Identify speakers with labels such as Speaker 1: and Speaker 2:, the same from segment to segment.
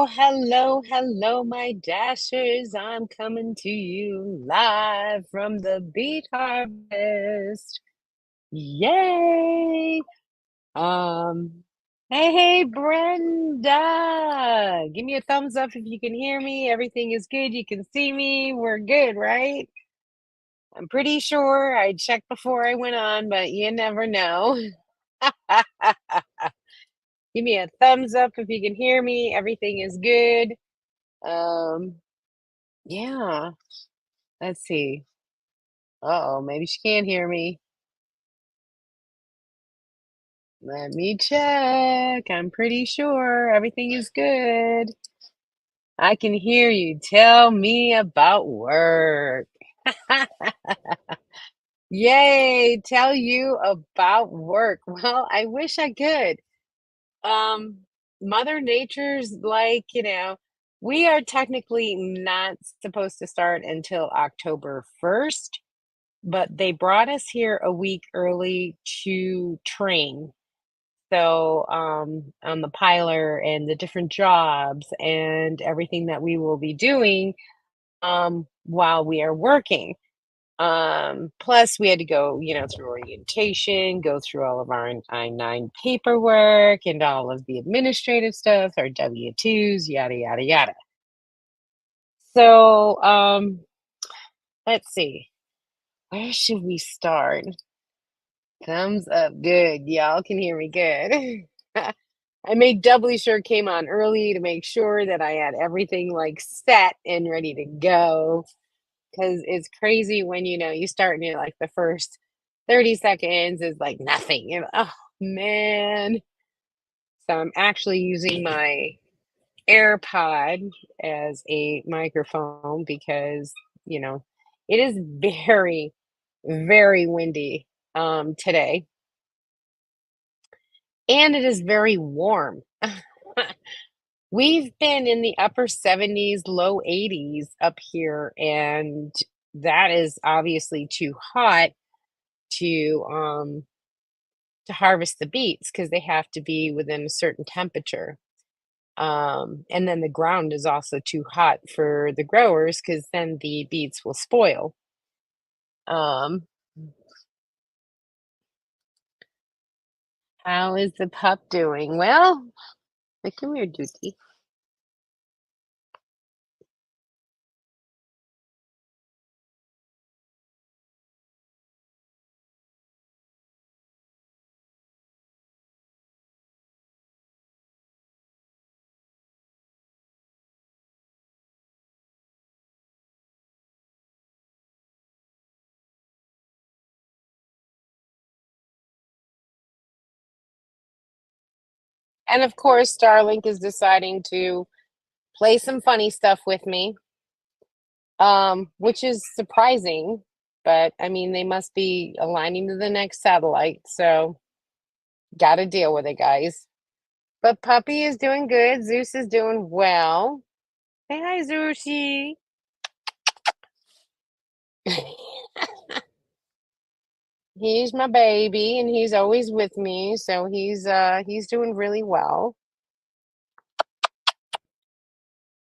Speaker 1: Hello, my dashers. I'm coming to you live from the Beet Harvest. Yay! Um, hey, Brenda. Give me a thumbs up if you can hear me. Everything is good. You can see me. We're good, right? I'm pretty sure I checked before I went on, but you never know. Give me a thumbs up if you can hear me. Everything is good. Um, yeah. Let's see. Uh-oh, maybe she can't hear me. Let me check. I'm pretty sure everything is good. I can hear you. Tell me about work. Yay, tell you about work. Well, I wish I could. Um, Mother Nature's like, we are technically not supposed to start until October 1st, but they brought us here a week early to train. So, on the piler and the different jobs and everything that we will be doing, while we are working. Plus we had to go, through orientation, go through all of our I-9 paperwork and all of the administrative stuff, our W-2s, yada, yada, yada. So, let's see, where should we start? Thumbs up. Good. Y'all can hear me good. I made doubly sure came on early to make sure that I had everything like set and ready to go. Because it's crazy when you start and you're like the first 30 seconds is like nothing. Oh man. So I'm actually using my AirPod as a microphone because, you know, it is very, very windy today. And it is very warm. We've been in the upper 70s, low 80s up here, and that is obviously too hot to to harvest the beets because they have to be within a certain temperature. And then the ground is also too hot for the growers because then the beets will spoil. Um, how is the pup doing? Well, come here, Dookie. And of course, Starlink is deciding to play some funny stuff with me, which is surprising. But I mean, they must be aligning to the next satellite, so got to deal with it, guys. But Puppy is doing good. Zeus is doing well. Say hi, Zeusy. He's my baby, and he's always with me, so he's doing really well.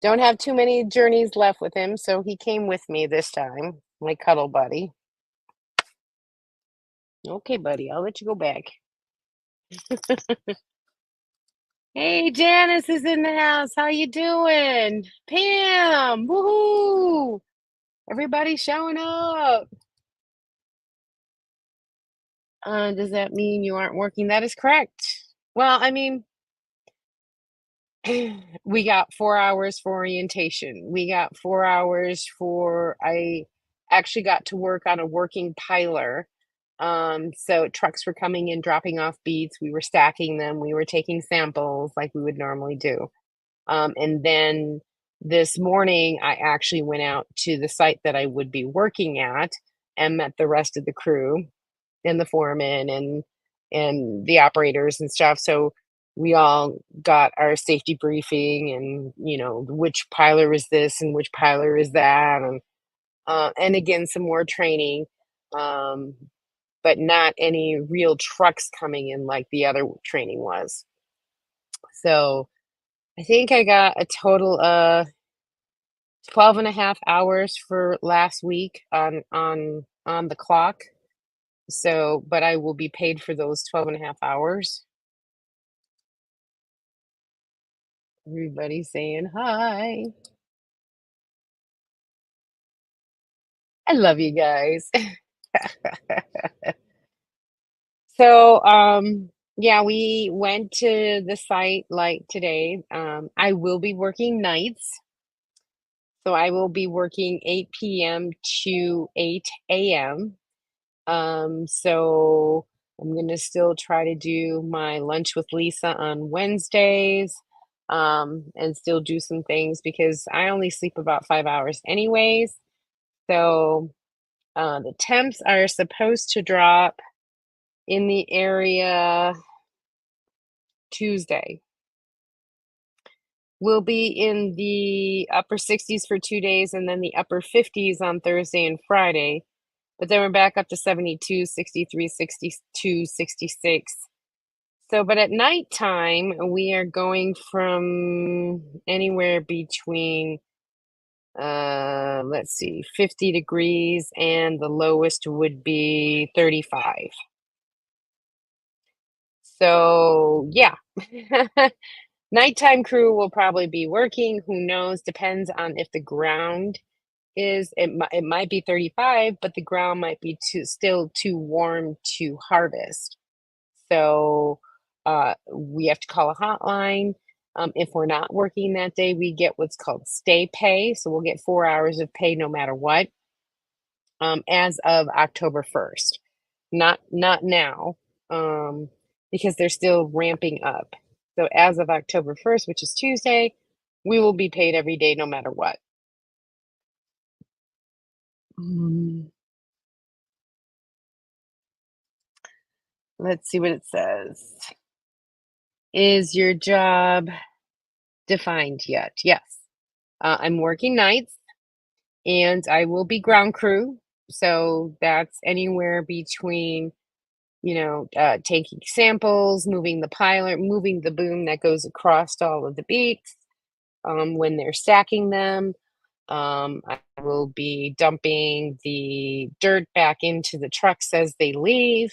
Speaker 1: Don't have too many journeys left with him, so he came with me this time, my cuddle buddy. Okay, buddy, I'll let you go back. Hey, Janice is in the house. How you doing? Pam, woohoo! Everybody showing up. Does that mean you aren't working? That is correct. Well, I mean, we got 4 hours for orientation. We got 4 hours for, I actually got to work on a working piler. So trucks were coming in, dropping off beads. We were stacking them. We were taking samples like we would normally do. And then this morning, I actually went out to the site that I would be working at and met the rest of the crew and the foreman and the operators and stuff. So we all got our safety briefing and which piler is this and which piler is that and again some more training, um, but not any real trucks coming in like the other training was. So I think I got a total of 12 and a half hours for last week on the clock. So, but I will be paid for those 12 and a half hours. Everybody saying hi. I love you guys. So, yeah, we went to the site like today. I will be working nights, so I will be working 8 p.m. to 8 a.m. So I'm gonna still try to do my lunch with Lisa on Wednesdays, and still do some things because I only sleep about 5 hours anyways. So the temps are supposed to drop in the area Tuesday. We'll be in the upper 60s for 2 days and then the upper 50s on Thursday and Friday. But then we're back up to 72, 63, 62, 66. So, but at nighttime, we are going from anywhere between, let's see, 50 degrees and the lowest would be 35. So, yeah. Nighttime crew will probably be working. Who knows? Depends on if the ground is, it might be 35, but the ground might be still too warm to harvest. So we have to call a hotline. If we're not working that day, we get what's called stay pay. So we'll get 4 hours of pay no matter what, as of October 1st. Not now, because they're still ramping up. So as of October 1st, which is Tuesday, we will be paid every day no matter what. Mm, Let's see what it says. Is your job defined yet? Yes. I'm working nights and I will be ground crew. So that's anywhere between, taking samples, moving the piler, moving the boom that goes across all of the beats, when they're stacking them. I will be dumping the dirt back into the trucks as they leave,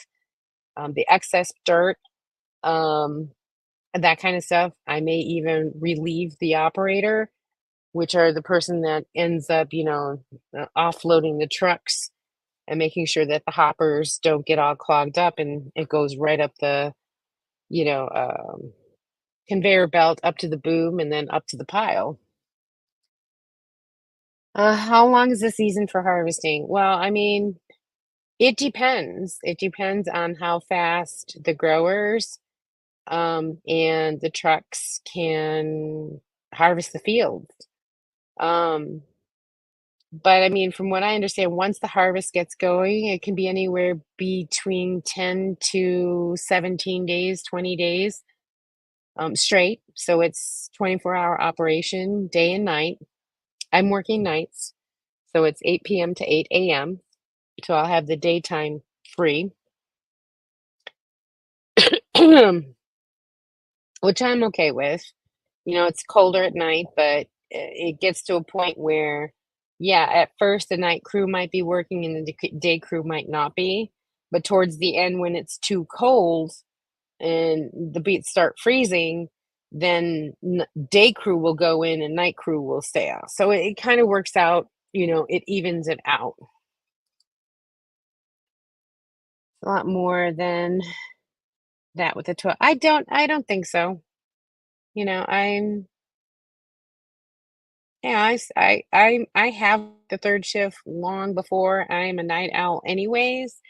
Speaker 1: the excess dirt, um, that kind of stuff. I may even relieve the operator, which are the person that ends up, offloading the trucks and making sure that the hoppers don't get all clogged up and it goes right up the, you know, um, conveyor belt up to the boom and then up to the pile. How long is the season for harvesting? Well, I mean, it depends. It depends on how fast the growers, and the trucks can harvest the field. Um, but I mean, from what I understand, once the harvest gets going, it can be anywhere between 10 to 17 days, 20 days, straight. So it's 24-hour operation, day and night. I'm working nights, so it's 8 p.m. to 8 a.m. So I'll have the daytime free, which I'm okay with. It's colder at night, but it gets to a point where, yeah, at first the night crew might be working and the day crew might not be. But towards the end, when it's too cold and the beats start freezing, then day crew will go in and night crew will stay out. So it kind of works out, it evens it out a lot more than that with the 12. I don't think so. I'm Yeah, I have the third shift long before I'm a night owl anyways.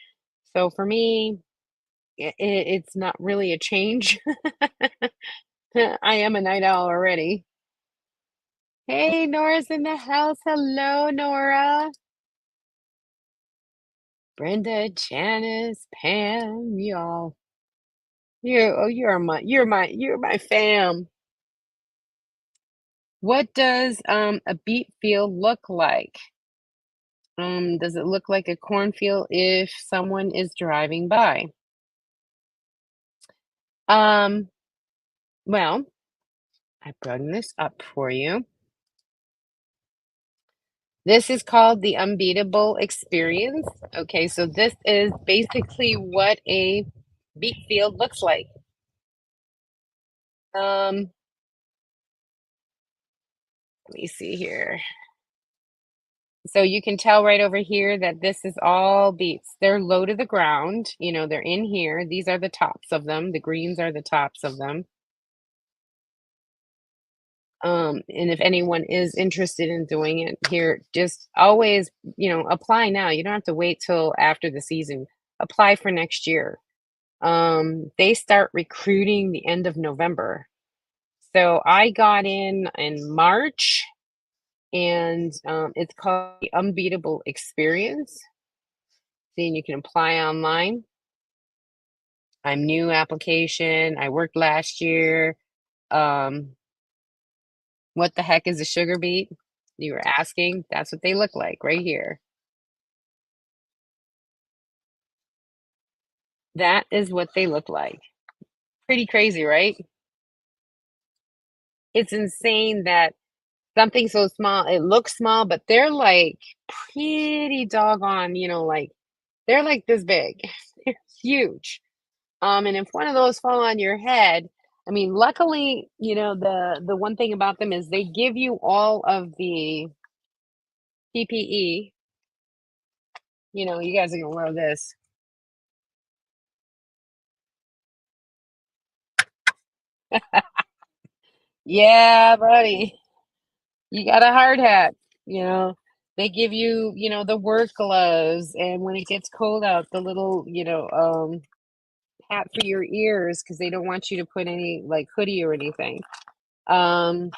Speaker 1: So for me, it's not really a change. I am a night owl already. Hey, Nora's in the house. Hello, Nora. Brenda, Janice, Pam, y'all. You're my fam. What does a beet field look like? Does it look like a cornfield if someone is driving by? Um, well, I brought this up for you. This is called the Unbeatable Experience. Okay, so this is basically what a beet field looks like. Um, Let me see here. So you can tell right over here that this is all beets. They're low to the ground. They're in here. These are the tops of them. The greens are the tops of them. And if anyone is interested in doing it here, just always, apply now. You don't have to wait till after the season. Apply for next year. They start recruiting the end of November. So I got in March, and it's called the Unbeatable Experience. See, you can apply online. I'm new application. I worked last year. Um, what the heck is a sugar beet? You were asking. That's what they look like right here. That is what they look like. Pretty crazy, right? It's insane that something so small, it looks small, but they're like pretty doggone, like they're like this big. They're huge. And if one of those fall on your head, I mean, luckily, the one thing about them is they give you all of the PPE. You guys are gonna love this. Yeah, buddy. You got a hard hat, you know. They give you, the work gloves, and when it gets cold out, the little, hat for your ears because they don't want you to put any like hoodie or anything. Um,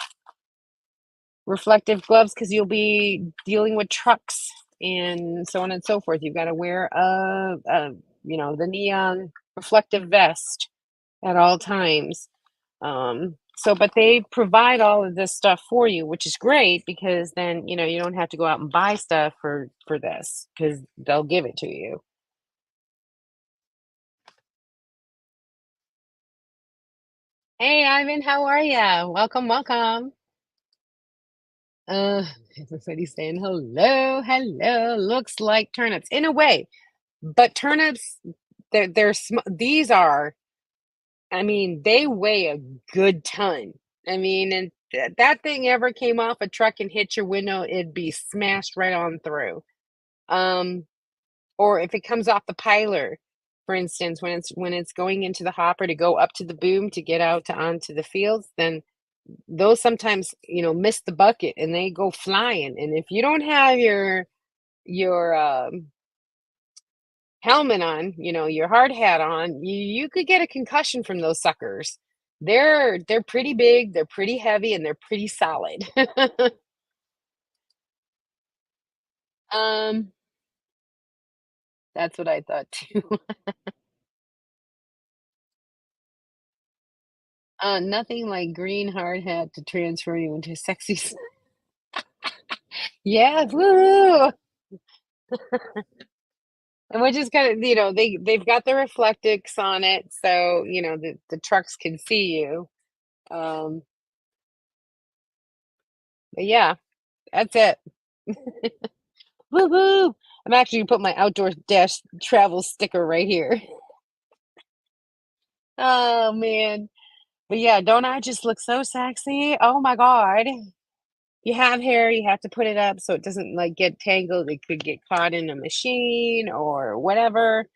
Speaker 1: Reflective gloves because you'll be dealing with trucks and so on and so forth. You've got to wear the neon reflective vest at all times. But they provide all of this stuff for you, which is great because then, you don't have to go out and buy stuff for this because they'll give it to you. Hey, Ivan, how are ya? Welcome, welcome. Uh, Everybody's saying hello, hello. Looks like turnips in a way, but turnips, these are, I mean, they weigh a good ton. I mean, and that thing ever came off a truck and hit your window, it'd be smashed right on through. Um, or if it comes off the piler, for instance, when it's going into the hopper to go up to the boom to get out to onto the fields, then those sometimes, miss the bucket and they go flying. And if you don't have your helmet on, your hard hat on, you could get a concussion from those suckers. They're pretty big, they're pretty heavy, and they're pretty solid. Um, that's what I thought too. Nothing like green hard hat to transfer you into sexy. Yeah, woo! And which is kind of, they've got the reflectix on it, so the trucks can see you. Um, but yeah, that's it. Woo woo! I'm actually gonna put my outdoor dash travel sticker right here. Oh man. But yeah, don't I just look so sexy? Oh my God. You have hair, you have to put it up so it doesn't like get tangled. It could get caught in a machine or whatever.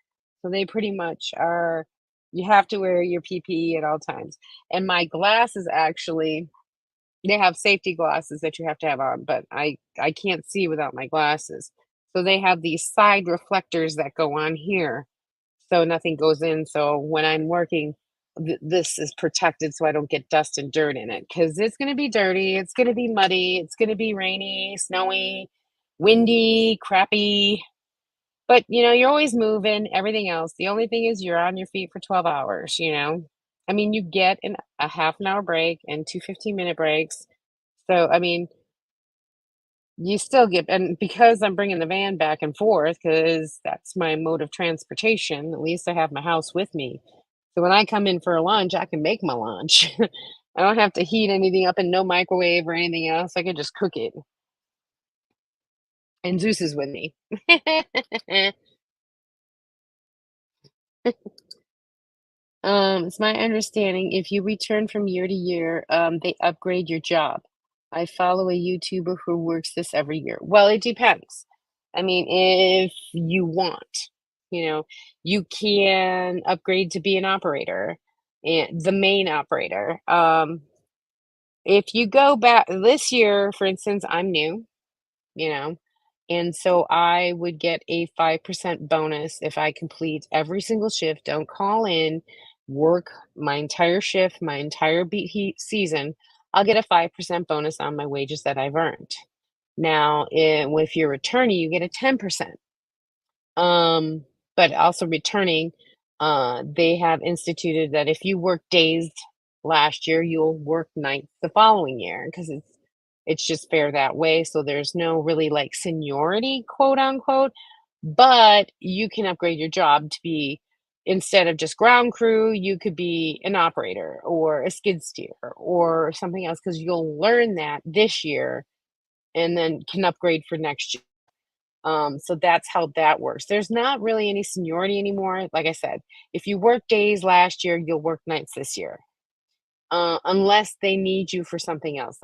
Speaker 1: So they pretty much are, you have to wear your PPE at all times. And my glasses actually, they have safety glasses that you have to have on, but I can't see without my glasses. So they have these side reflectors that go on here so nothing goes in. So when I'm working, this is protected so I don't get dust and dirt in it because it's going to be dirty. It's going to be muddy. It's going to be rainy, snowy, windy, crappy. But you're always moving, everything else. The only thing is you're on your feet for 12 hours. I mean, you get a half an hour break and two 15-minute breaks. So, I mean, you still get, and because I'm bringing the van back and forth, because that's my mode of transportation, at least I have my house with me. So when I come in for a lunch, I can make my lunch. I don't have to heat anything up and no microwave or anything else. I can just cook it. And Zeus is with me. It's my understanding if you return from year to year, they upgrade your job. I follow a YouTuber who works this every year. Well, it depends. I mean, if you want, you know, you can upgrade to be an operator, and the main operator. If you go back this year, for instance, I'm new, you know, and so I would get a 5% bonus if I complete every single shift, don't call in, work my entire shift, my entire beat heat season. I'll get a 5% bonus on my wages that I've earned. Now, if you're returning, you get a 10%. Um, but also returning, they have instituted that if you work days last year, you'll work nights the following year because it's just fair that way. So there's no really like seniority, quote unquote, but you can upgrade your job to be instead of just ground crew, you could be an operator or a skid steer or something else because you'll learn that this year and then can upgrade for next year. So that's how that works. There's not really any seniority anymore. Like I said, if you worked days last year, you'll work nights this year, unless they need you for something else.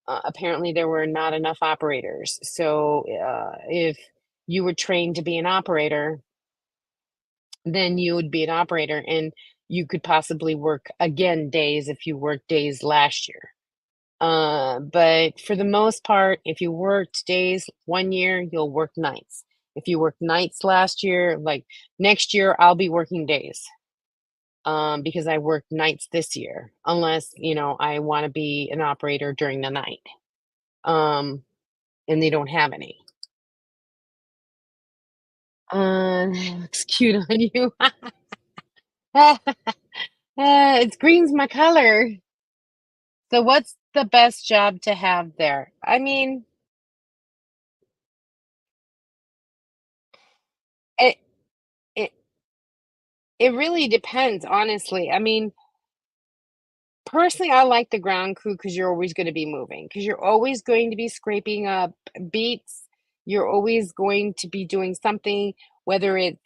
Speaker 1: Apparently, there were not enough operators. So if you were trained to be an operator, then you would be an operator and you could possibly work again days if you worked days last year. But for the most part, if you worked days one year, you'll work nights. If you worked nights last year, like next year, I'll be working days because I worked nights this year, unless, I want to be an operator during the night. Um, and they don't have any. Looks cute on you. It's green's my color. So what's the best job to have there? I mean, it it it really depends, honestly. I mean, personally, I like the ground crew because you're always gonna be moving, because 'cause you're always going to be scraping up beats. You're always going to be doing something, whether it's,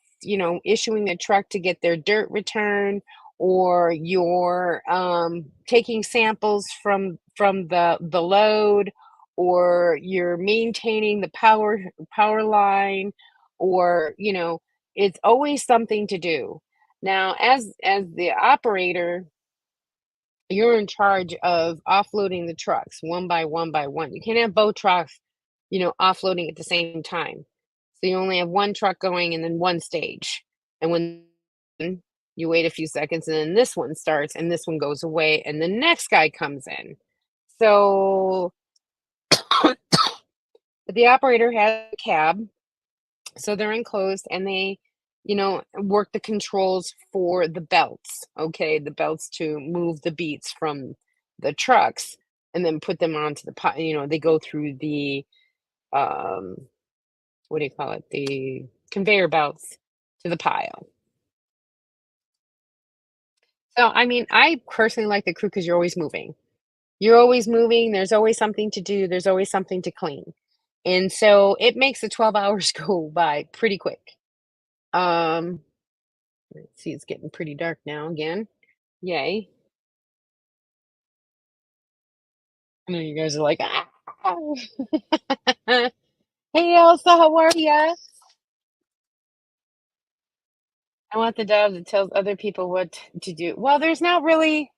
Speaker 1: issuing the truck to get their dirt returned, or you're, taking samples from the load, or you're maintaining the power line, or, it's always something to do. Now, as the operator, you're in charge of offloading the trucks one by one by one. You can't have both trucks, offloading at the same time. So you only have one truck going and then one stage. And when you wait a few seconds and then this one starts and this one goes away and the next guy comes in. So the operator has a cab, so they're enclosed and they, work the controls for the belts. Okay, the belts to move the beats from the trucks and then put them onto the pot. They go through the um what do you call it? The conveyor belts to the pile. So I mean, I personally like the crew because you're always moving. You're always moving, there's always something to do, there's always something to clean. And so it makes the 12 hours go by pretty quick. Um Let's see, it's getting pretty dark now again. Yay. I know you guys are like, "Ah." Hey, Elsa, how are ya? I want the dog that tells other people what to do. Well, it's not really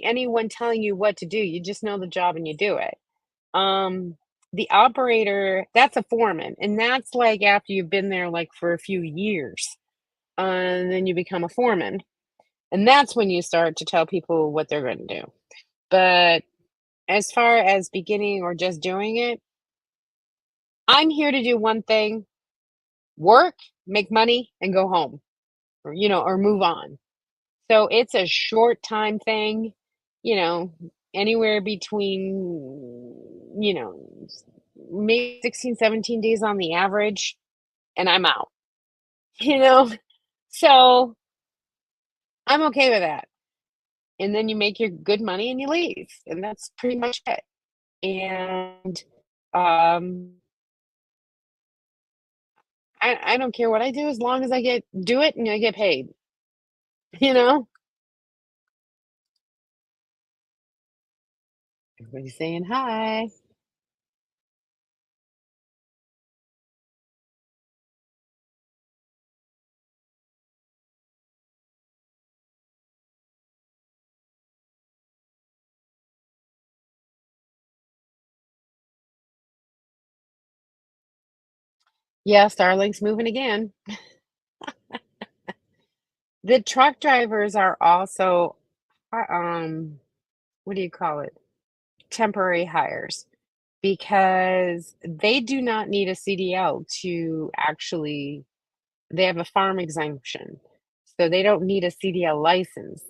Speaker 1: anyone telling you what to do. You just know the job and you do it. Um, the operator, that's a foreman, and that's like after you've been there like for a few years, and then you become a foreman, and that's when you start to tell people what they're going to do. But as far as beginning or just doing it, I'm here to do one thing: work, make money, and go home, or move on. So it's a short time thing, you know, anywhere between, maybe 16, 17 days on the average, and I'm out, you know? So I'm okay with that. and then you make your good money and you leave, and that's pretty much it. And um, I don't care what I do as long as I get do it and I get paid, you know? Everybody's saying hi. Yeah, Starlink's moving again. The truck drivers are also, what do you call it? Temporary hires because they do not need a CDL to actually, they have a farm exemption. So they don't need a CDL license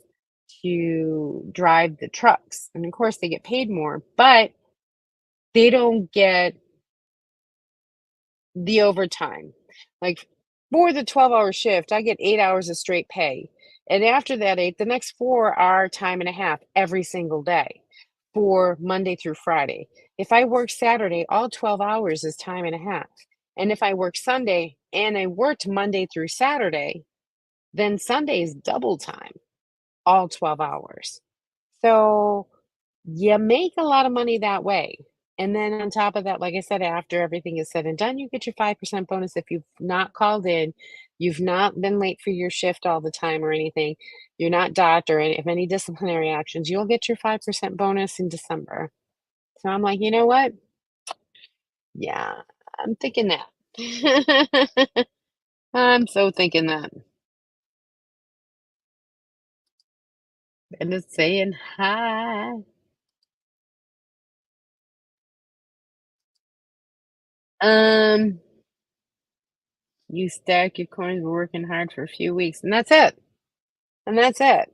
Speaker 1: to drive the trucks. And of course, they get paid more, but they don't get the overtime. Like for the 12-hour shift, I get 8 hours of straight pay. And after that eight, the next four are time and a half every single day for Monday through Friday. If I work Saturday, all 12 hours is time and a half. And if I work Sunday and I worked Monday through Saturday, then Sunday is double time, all 12 hours. So you make a lot of money that way. And then on top of that, like I said, after everything is said and done, you get your 5% bonus if you've not called in, you've not been late for your shift all the time or anything, you're not docked or any, if any disciplinary actions, you'll get your 5% bonus in December. So I'm like, you know what? Yeah, I'm thinking that. I'm so thinking that. And just saying hi. Um, you stack your coins, we're working hard for a few weeks, and that's it. And that's it.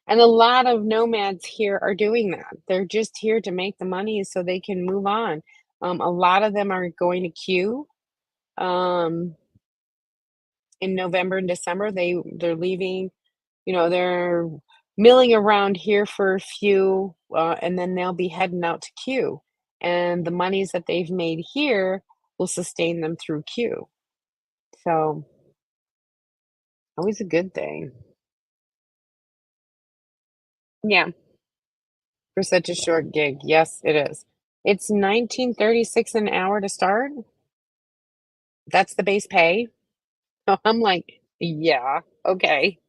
Speaker 1: And a lot of nomads here are doing that. They're just here to make the money so they can move on. A lot of them are going to queue um, in November and December. They're leaving. They're milling around here for a few, and then they'll be heading out to queue. And the monies that they've made here will sustain them through queue. So always a good thing. Yeah, for such a short gig. Yes, it is. It's 19.36 an hour to start. That's the base pay. So I'm like, "Yeah, okay."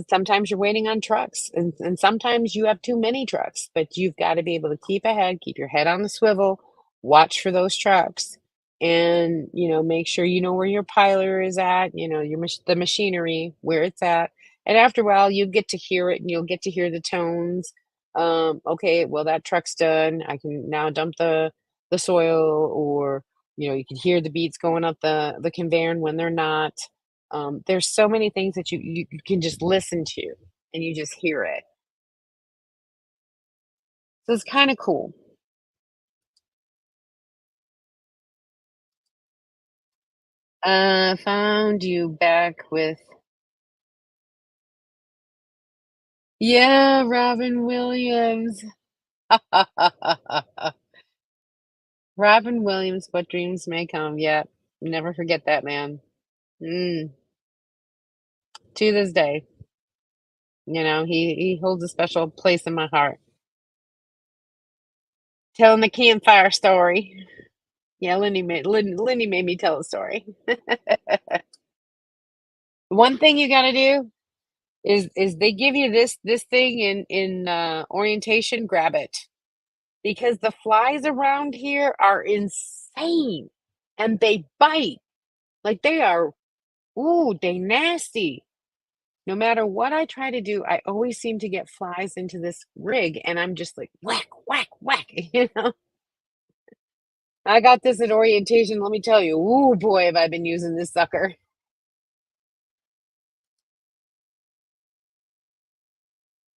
Speaker 1: Sometimes you're waiting on trucks, and sometimes you have too many trucks, but you've got to be able to keep ahead, keep your head on the swivel, watch for those trucks, and make sure you know where your piler is at, the machinery where it's at. And after a while, you get to hear it, and you'll get to hear the tones. Okay, well that truck's done. I can now dump the soil, or you can hear the beats going up the conveyor and when they're not. There's so many things that you can just listen to and you just hear it. So it's kind of cool. Found you back with, yeah, Robin Williams. Robin Williams, what dreams may come. Yeah, never forget that man. Mm, to this day, he holds a special place in my heart. Telling the campfire story. Yeah, Lindy made me tell a story. One thing you got to do is they give you this thing in orientation, grab it because the flies around here are insane and they bite like they are. Ooh, they nasty. No matter what I try to do, I always seem to get flies into this rig, and I'm just like whack, whack, whack. I got this at orientation. Let me tell you, ooh boy, have I been using this sucker.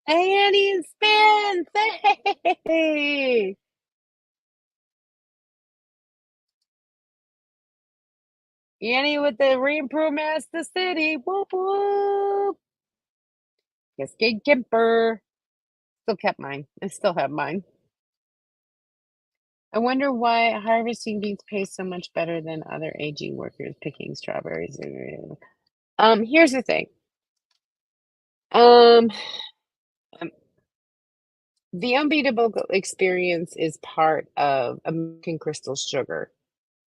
Speaker 1: Hey, Annie and Spence. Hey. Annie with the reimprovement the city. Whoop whoop. Cascade Kemper. Still kept mine. I still have mine. I wonder why harvesting beets pays so much better than other aging workers picking strawberries. Here's the thing. Um, um, the Unbeatable Experience is part of American Crystal Sugar.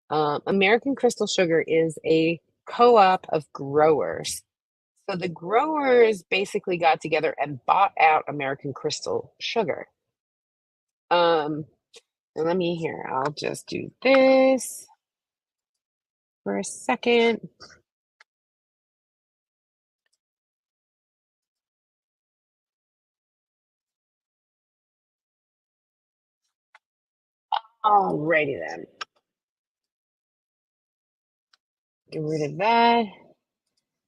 Speaker 1: American Crystal Sugar is a co-op of growers. So the growers basically got together and bought out American Crystal Sugar. Um, and let me here, I'll just do this for a second. Alrighty then. Get rid of that.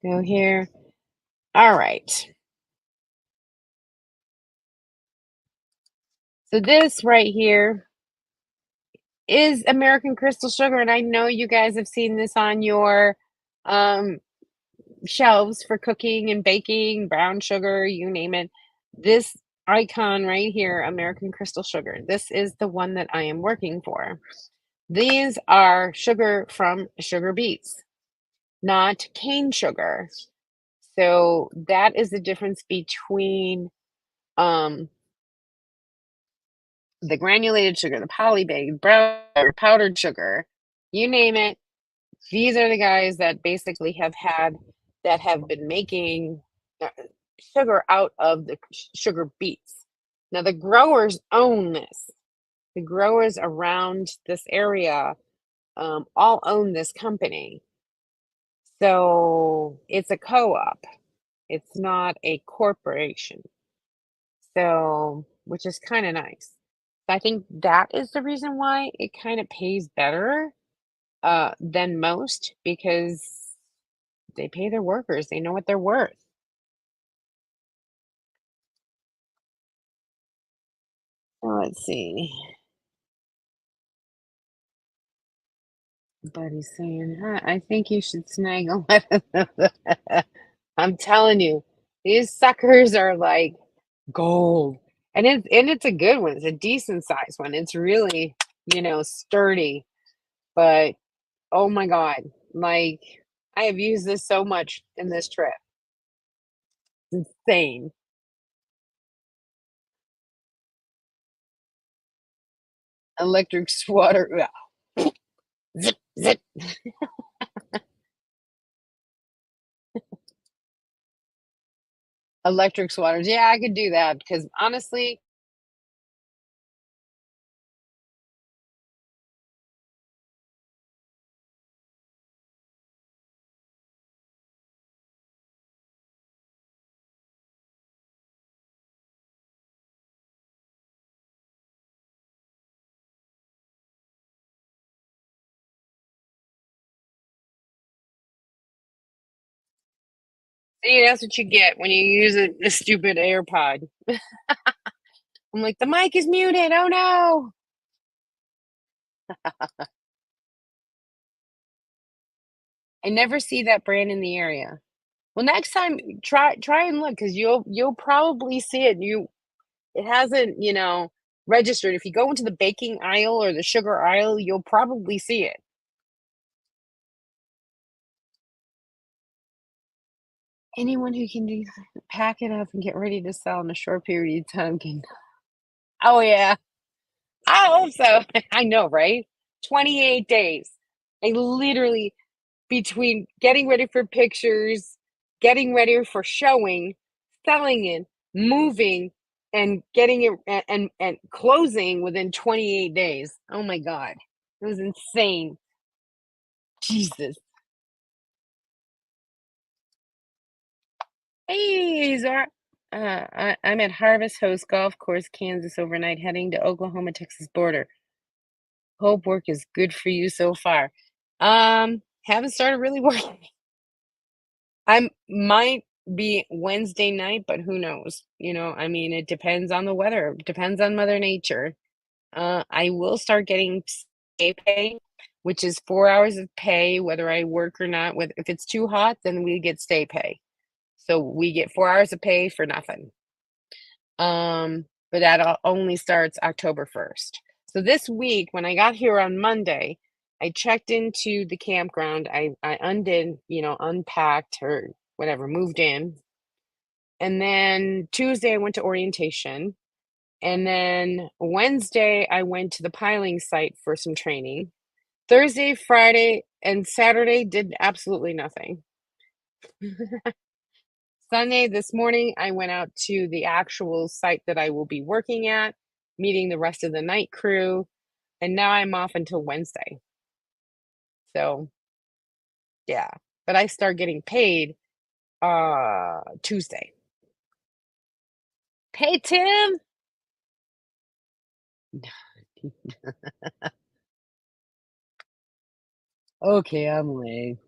Speaker 1: Go here. All right. So this right here is American Crystal Sugar, and I know you guys have seen this on your um, shelves for cooking and baking, brown sugar, you name it. This icon right here, American Crystal Sugar, this is the one that I am working for. These are sugar from sugar beets, not cane sugar. So that is the difference between um, the granulated sugar, the polybag, brown sugar, powdered sugar, you name it. These are the guys that basically have been making uh, sugar out of the sugar beets. Now the growers own this. The growers around this area all own this company. So it's a co-op. It's not a corporation. So, which is kind of nice. I think that is the reason why it kind of pays better than most because they pay their workers. They know what they're worth. Let's see. Buddy's saying, huh, I think you should snag 11 of them. I'm telling you, these suckers are like gold. And it's a good one. It's a decent size one. It's really, sturdy. But oh my God, like I have used this so much in this trip. It's insane. Electric swatter. Yeah. Zip, zip. Electric swatters. Yeah, I could do that because honestly, see, that's what you get when you use a stupid AirPod. I'm like, the mic is muted. Oh no. I never see that brand in the area. Well, next time try and look because you'll probably see it. It hasn't, registered. If you go into the baking aisle or the sugar aisle, you'll probably see it. Anyone who can do pack it up and get ready to sell in a short period of time can. Oh yeah, I hope so. I know, right? 28 days. I literally between getting ready for pictures, getting ready for showing, selling it, moving, and getting it and closing within 28 days. Oh my God. It was insane. Jesus. Hey, Zara. I'm at Harvest Host Golf Course, Kansas overnight, heading to Oklahoma, Texas border. Hope work is good for you so far. Haven't started really working. I might be Wednesday night, but who knows? I mean, it depends on the weather, depends on Mother Nature. I will start getting stay pay, which is 4 hours of pay, whether I work or not. If it's too hot, then we get stay pay. So we get 4 hours of pay for nothing. But that only starts October 1st. So this week, when I got here on Monday, I checked into the campground. I undid, unpacked or whatever, moved in. And then Tuesday, I went to orientation. And then Wednesday, I went to the piling site for some training. Thursday, Friday, and Saturday did absolutely nothing. Sunday, this morning, I went out to the actual site that I will be working at, meeting the rest of the night crew, and now I'm off until Wednesday. So, yeah. But I start getting paid Tuesday. Hey Tim. Okay, I'm late.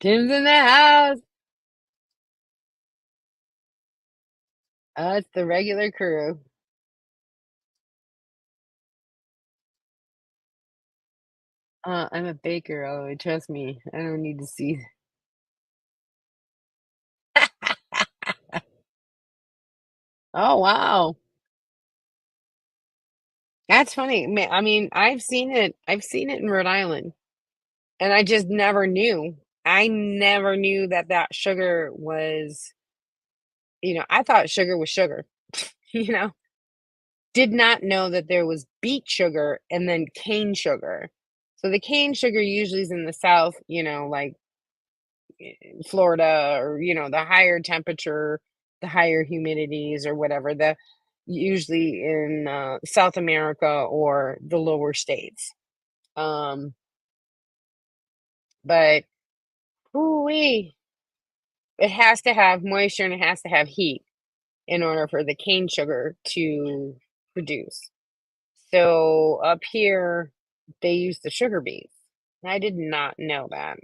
Speaker 1: Tim's in the house. It's the regular crew. I'm a baker. Oh, trust me. I don't need to see. Oh, wow. That's funny. I mean, I've seen it. I've seen it in Rhode Island, and I just never knew. I never knew that that sugar was, I thought sugar was sugar, you know. Did not know that there was beet sugar and then cane sugar. So the cane sugar usually is in the South, like Florida or, the higher temperature, the higher humidities or whatever, the usually in South America or the lower states. Um, but ooh-wee, it has to have moisture and it has to have heat in order for the cane sugar to produce. So up here, they use the sugar beets. I did not know that.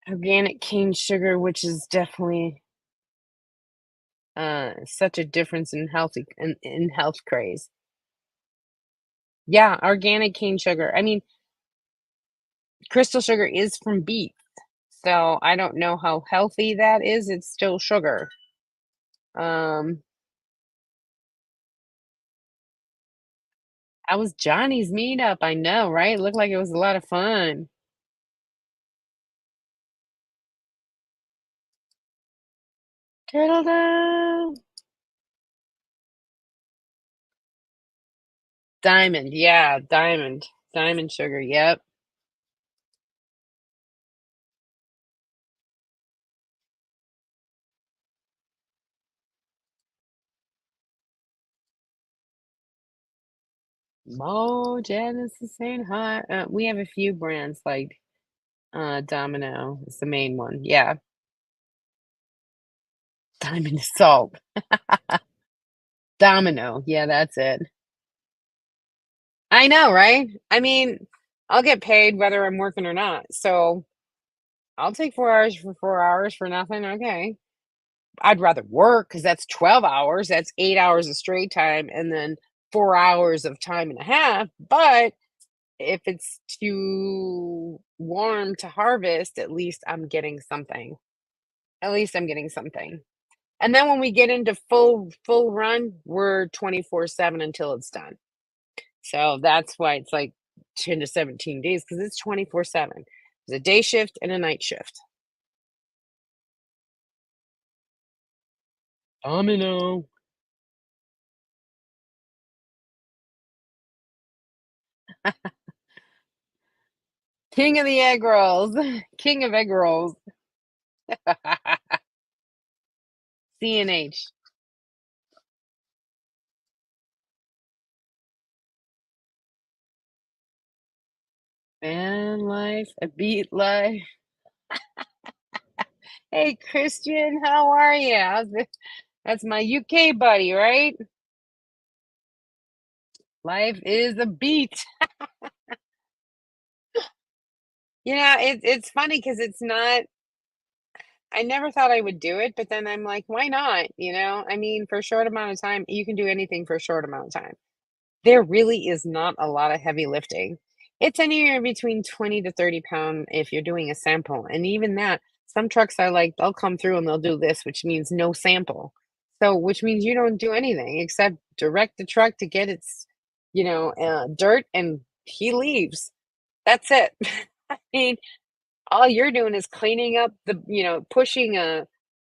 Speaker 1: Organic cane sugar, which is definitely such a difference in in health craze. Yeah, organic cane sugar. I mean, crystal sugar is from beet, so I don't know how healthy that is. It's still sugar. Um, I was Johnny's meetup. I know, right? Looked like it was a lot of fun. Turtle dove. Diamond, yeah, diamond. Diamond sugar, yep. Mo Janice is saying hi. We have a few brands like Domino is the main one. Yeah, Diamond Salt. Domino. Yeah, that's it. I know, right? I mean, I'll get paid whether I'm working or not. So I'll take 4 hours for 4 hours for nothing. Okay. I'd rather work because that's 12 hours. That's 8 hours of straight time and then 4 hours of time and a half. But if it's too warm to harvest, at least I'm getting something. At least I'm getting something. And then when we get into full run, we're 24/7 until it's done. So that's why it's like 10 to 17 days because it's 24/7. There's a day shift and a night shift. Domino. King of the egg rolls. King of egg rolls. CNH. Man life, a beat life. Hey Christian, how are you? That's my UK buddy, right? Life is a beat. It's funny because it's not. I never thought I would do it, but then I'm like, why not? I mean, for a short amount of time, you can do anything for a short amount of time. There really is not a lot of heavy lifting. It's anywhere between 20 to 30 pound if you're doing a sample. And even that, some trucks are like, they'll come through and they'll do this, which means no sample. So, which means you don't do anything except direct the truck to get its, dirt and he leaves. That's it. I mean, all you're doing is cleaning up pushing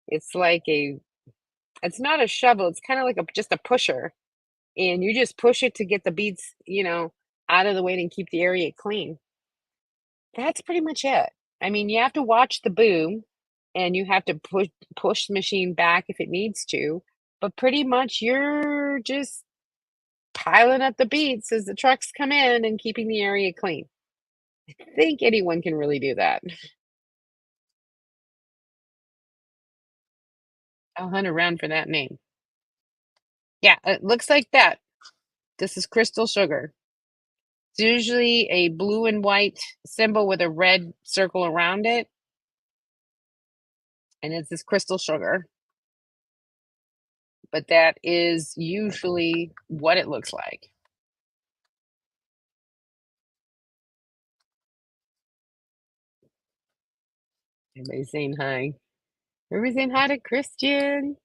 Speaker 1: it's like it's not a shovel, it's kind of like just a pusher. And you just push it to get the beads, out of the way and keep the area clean. That's pretty much it. I mean, you have to watch the boom and you have to push the machine back if it needs to, but pretty much you're just piling up the beads as the trucks come in and keeping the area clean. I think anyone can really do that. I'll hunt around for that name. Yeah, it looks like that. This is crystal sugar. It's usually a blue and white symbol with a red circle around it, and it's this crystal sugar. But that is usually what it looks like. Everybody's saying hi. Everybody's saying hi to Christian.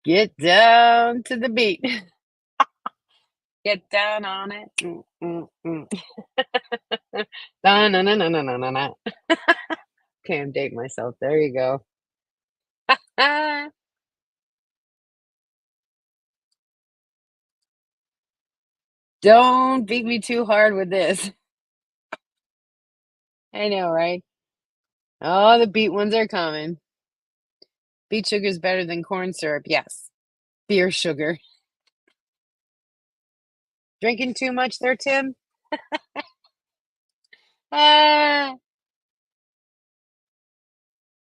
Speaker 1: Get down to the beat. Get down on it. Na, na, na, na, na, na, na, na. Can't date myself. There you go. Ah, don't beat me too hard with this. I know, right? Oh, the beet ones are coming. Beet sugar is better than corn syrup. Yes. Beer sugar. Drinking too much there, Tim? Ah,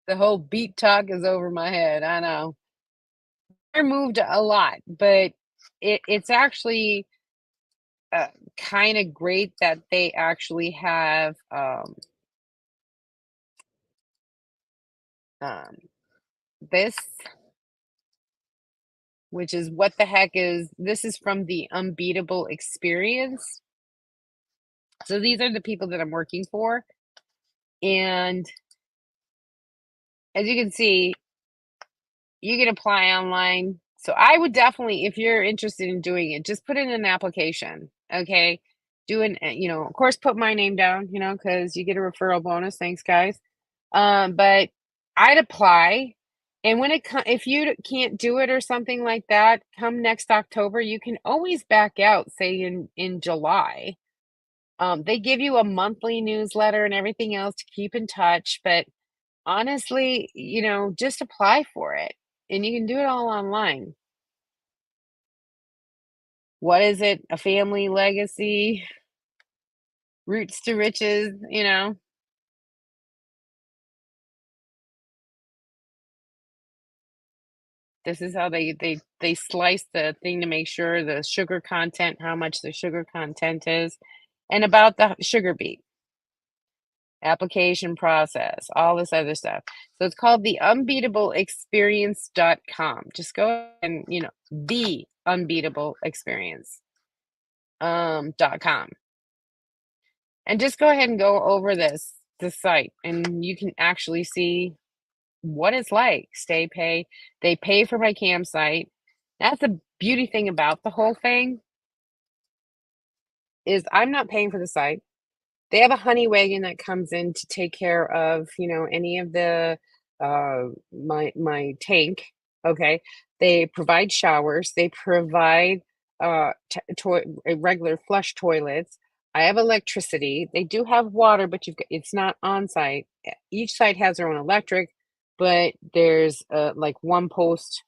Speaker 1: the whole beet talk is over my head. I know. They're moved a lot, but it's actually kind of great that they actually have um, this, which is what the heck is this is from the Unbeatable Experience. So these are the people that I'm working for. And as you can see, you can apply online. So I would definitely, if you're interested in doing it, just put in an application. Okay. Of course, put my name down, because you get a referral bonus. Thanks, guys. But I'd apply. And if you can't do it or something like that, come next October, you can always back out, say in July. They give you a monthly newsletter and everything else to keep in touch, but honestly, just apply for it and you can do it all online. What is it? A family legacy, roots to riches. This is how they slice the thing to make sure the sugar content, how much the sugar content is, and about the sugar beet application process, all this other stuff. So it's called the unbeatableexperience.com. Just go and, the unbeatable experience .com. And just go ahead and go over the site and you can actually see what it's like. They pay for my campsite. That's the beauty thing about the whole thing is I'm not paying for the site. They have a honey wagon that comes in to take care of, any of the my tank. Okay. They provide showers, they provide regular flush toilets. I have electricity. They do have water, but it's not on site. Each site has their own electric, but there's like one post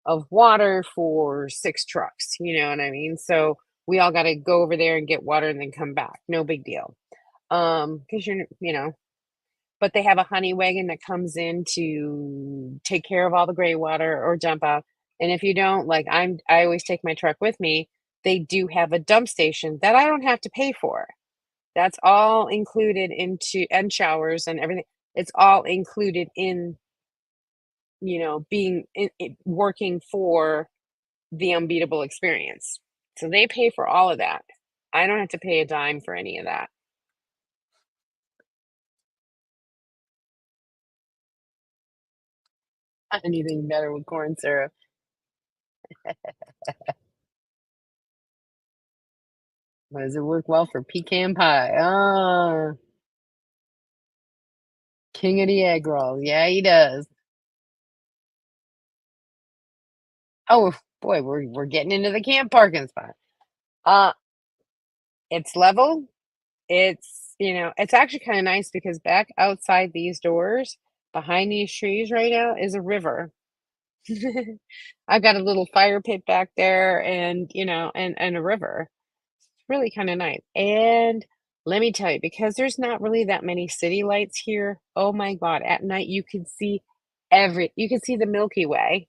Speaker 1: of water for 6 trucks. You know what I mean? So we all got to go over there and get water and then come back. No big deal. Because but they have a honey wagon that comes in to take care of all the gray water or dump out. And if you don't, like I always take my truck with me. They do have a dump station that I don't have to pay for. That's all included and showers and everything. It's all included in, being working for the Unbeatable Experience. So they pay for all of that. I don't have to pay a dime for any of that. Anything better with corn syrup. Why does it work well for pecan pie? Oh, king of the egg rolls. Yeah, he does. Oh, boy, we're getting into the camp parking spot. Uh, it's level. It's actually kinda nice because back outside these doors, behind these trees right now is a river. I've got a little fire pit back there and a river. It's really kinda nice, and let me tell you, because there's not really that many city lights here, oh my god, at night, you can see the Milky Way.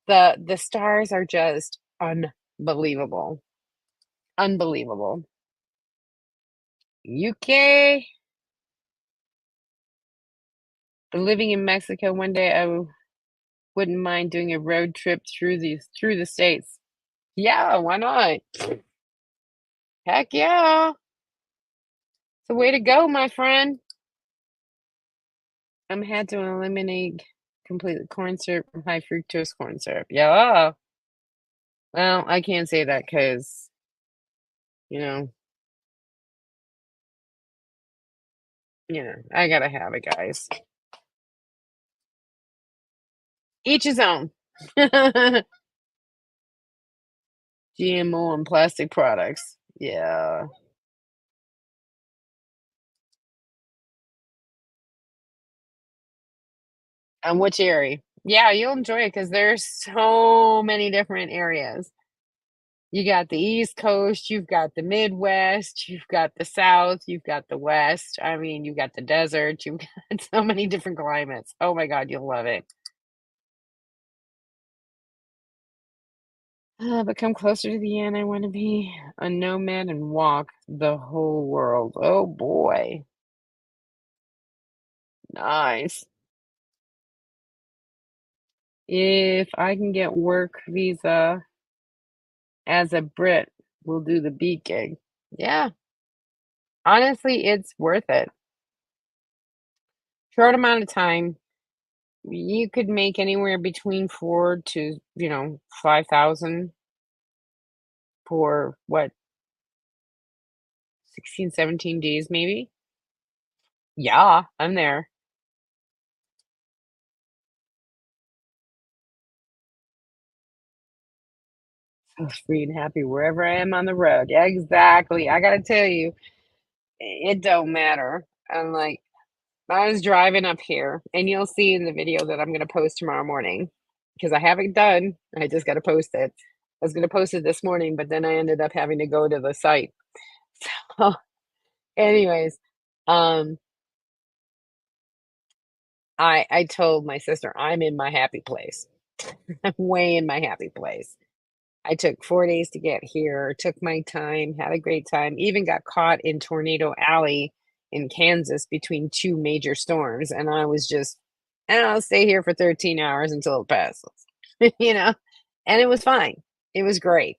Speaker 1: The stars are just unbelievable. Unbelievable. UK, but living in Mexico one day, wouldn't mind doing a road trip through the States. Yeah, why not? Heck yeah. It's the way to go, my friend. Had to eliminate completely corn syrup from high fructose corn syrup. Yeah. Well, I can't say that because, you know, I gotta have it, guys. Each his own. GMO and plastic products. Yeah. And which area? Yeah, you'll enjoy it because there's so many different areas. You got the East Coast, you've got the Midwest, you've got the South, you've got the West. I mean, you've got the desert, you've got so many different climates. Oh my god, you'll love it. But come closer to the end, I want to be a nomad and walk the whole world. Oh boy. Nice. If I can get work visa as a Brit, we'll do the beat gig. Yeah, honestly, it's worth it. Short amount of time, you could make anywhere between 4 to, 5,000 for what, 16, 17 days maybe? Yeah, I'm there. So free and happy wherever I am on the road. Yeah, exactly. I gotta tell you, it don't matter. I'm like, I was driving up here, and you'll see in the video that I'm gonna post tomorrow morning because I haven't done. I just gotta post it. I was gonna post it this morning, but then I ended up having to go to the site. So, anyways, um, I told my sister, "I'm in my happy place. I'm way in my happy place." I took 4 days to get here, took my time, had a great time, even got caught in Tornado Alley in Kansas between 2 major storms, and I was just, I'll stay here for 13 hours until it passes," you know? And it was fine. It was great.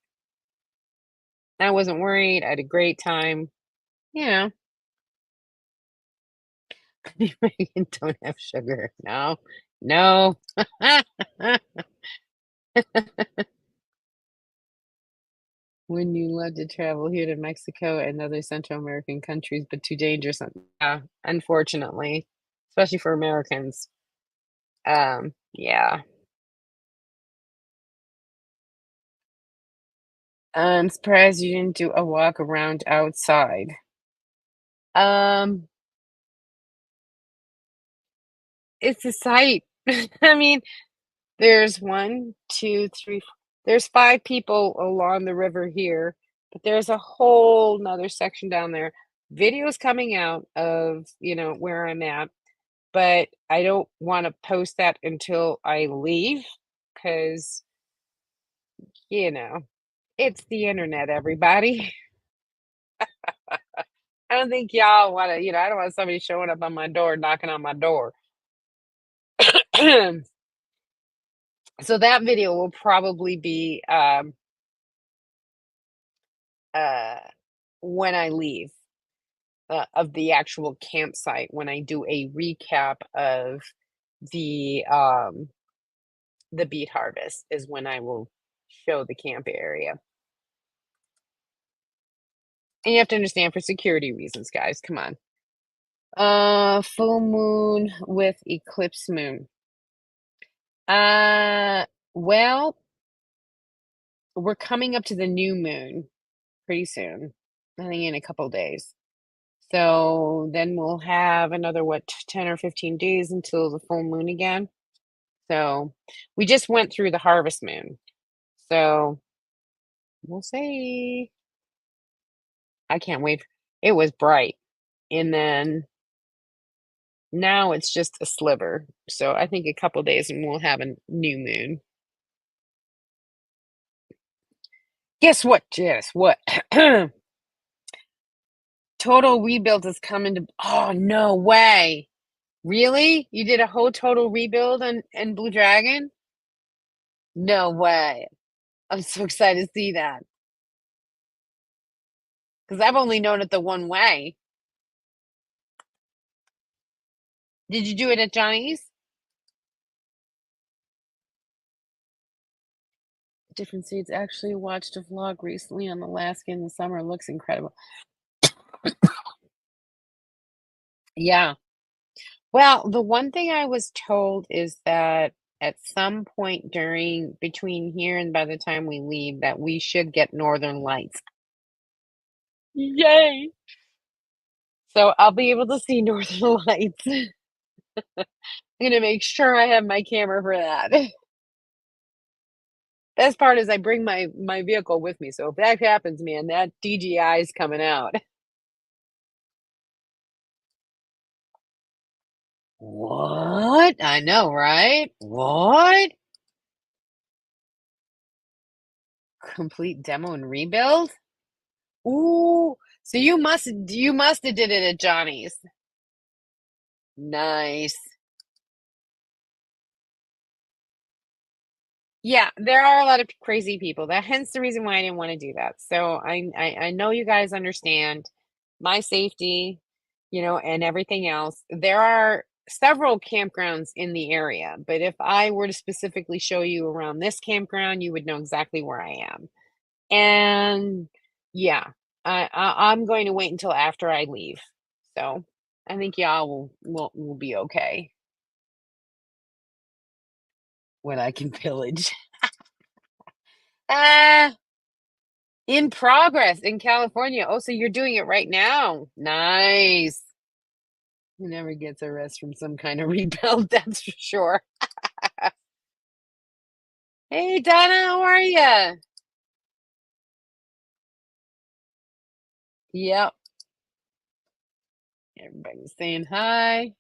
Speaker 1: I wasn't worried, I had a great time, you know? Don't have sugar. No. No. Wouldn't you love to travel here to Mexico and other Central American countries, but too dangerous? Yeah, unfortunately, especially for Americans. Yeah. I'm surprised you didn't do a walk around outside. Um, it's a sight. I mean, there's one, 2, 3, there's 5 people along the river here, but there's a whole 'nother section down there. Videos coming out of, where I'm at, but I don't wanna post that until I leave, because you know, it's the internet, everybody. I don't think y'all wanna I don't want somebody showing up on my door, knocking on my door. So that video will probably be, uh when I leave, of the actual campsite, when I do a recap of the, um the beet harvest is when I will show the camp area. And you have to understand for security reasons, guys, come on. Full moon with eclipse moon. Uh, well, we're coming up to the new moon pretty soon. I think in a couple days. So then we'll have another what 10 or 15 days until the full moon again. So we just went through the harvest moon. So we'll see. I can't wait. It was bright. And then now it's just a sliver. So I think a couple days and we'll have a new moon. Guess what? Guess what? Total rebuild is coming to. Oh, no way. Really? You did a whole total rebuild in Blue Dragon? No way. I'm so excited to see that because I've only known it the one way. Did you do it at Johnny's? Different Seeds actually watched a vlog recently on Alaska in the summer. It looks incredible. Yeah. Well, the one thing I was told is that at some point during between here and by the time we leave, that we should get northern lights. Yay! So I'll be able to see northern lights. I'm gonna make sure I have my camera for that. Best part is I bring my vehicle with me, so if that happens, man, that DJI is coming out. What? I know, right? What? Complete demo and rebuild? Ooh, so you must have did it at Johnny's. Nice. Yeah, there are a lot of crazy people. That hence the reason why I didn't want to do that. So I know you guys understand my safety, and everything else. There are several campgrounds in the area, but if I were to specifically show you around this campground, you would know exactly where I am. And yeah, I'm going to wait until after I leave. So I think y'all will be okay when I can pillage. Ah, in progress in California. Oh, so you're doing it right now. Nice. Who never gets a rest from some kind of rebuild, that's for sure. Hey, Donna, how are you? Yep, everybody's saying hi.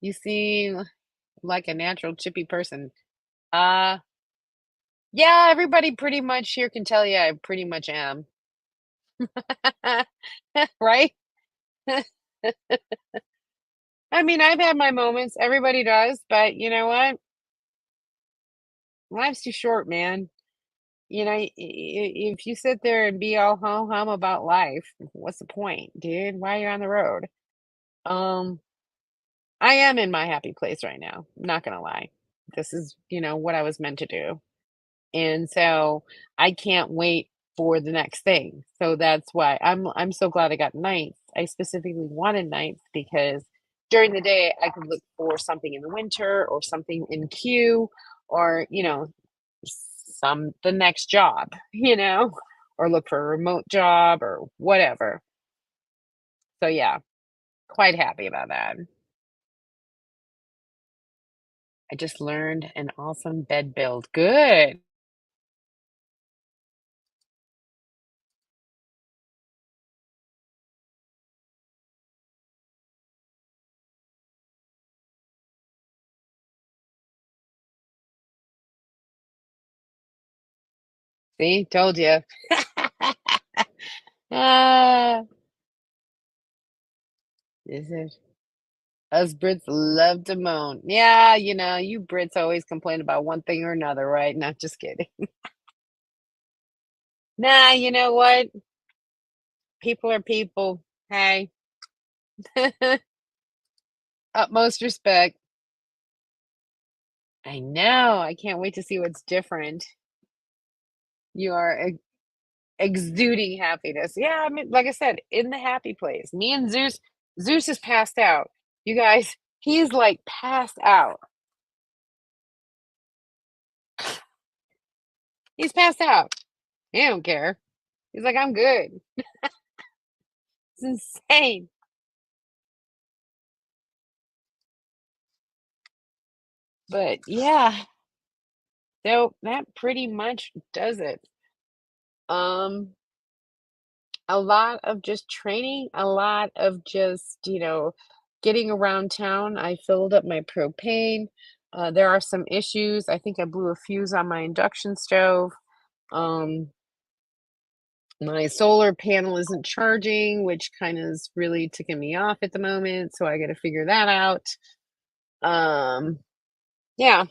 Speaker 1: You seem like a natural chippy person. Uh, yeah, everybody pretty much here can tell you I pretty much am. Right? I mean, I've had my moments. Everybody does, but you know what? Life's too short, man. If you sit there and be all hum about life, what's the point, dude? Why are you on the road? Um, I am in my happy place right now. I'm not gonna lie. This is, what I was meant to do. And so I can't wait for the next thing. So that's why I'm so glad I got nights. I specifically wanted nights because during the day I could look for something in the winter or something in queue or, the next job, or look for a remote job or whatever. So yeah, quite happy about that. I just learned an awesome bed build. Good. See, told you. Ah, this is us Brits love to moan. Yeah, you Brits always complain about one thing or another, right? Not just kidding. Nah, you know what? People are people. Hey, utmost respect. I know. I can't wait to see what's different. You are exuding happiness. Yeah, I mean, like I said, in the happy place. Me and Zeus. Zeus is passed out. You guys, he is like passed out. He's passed out. He don't care. He's like, I'm good. It's insane. But yeah, so that pretty much does it. Um, a lot of just training, a lot of just, getting around town. I filled up my propane. There are some issues. I think I blew a fuse on my induction stove. Um, my solar panel isn't charging, which kind of is really ticking me off at the moment. So I got to figure that out. Um, yeah.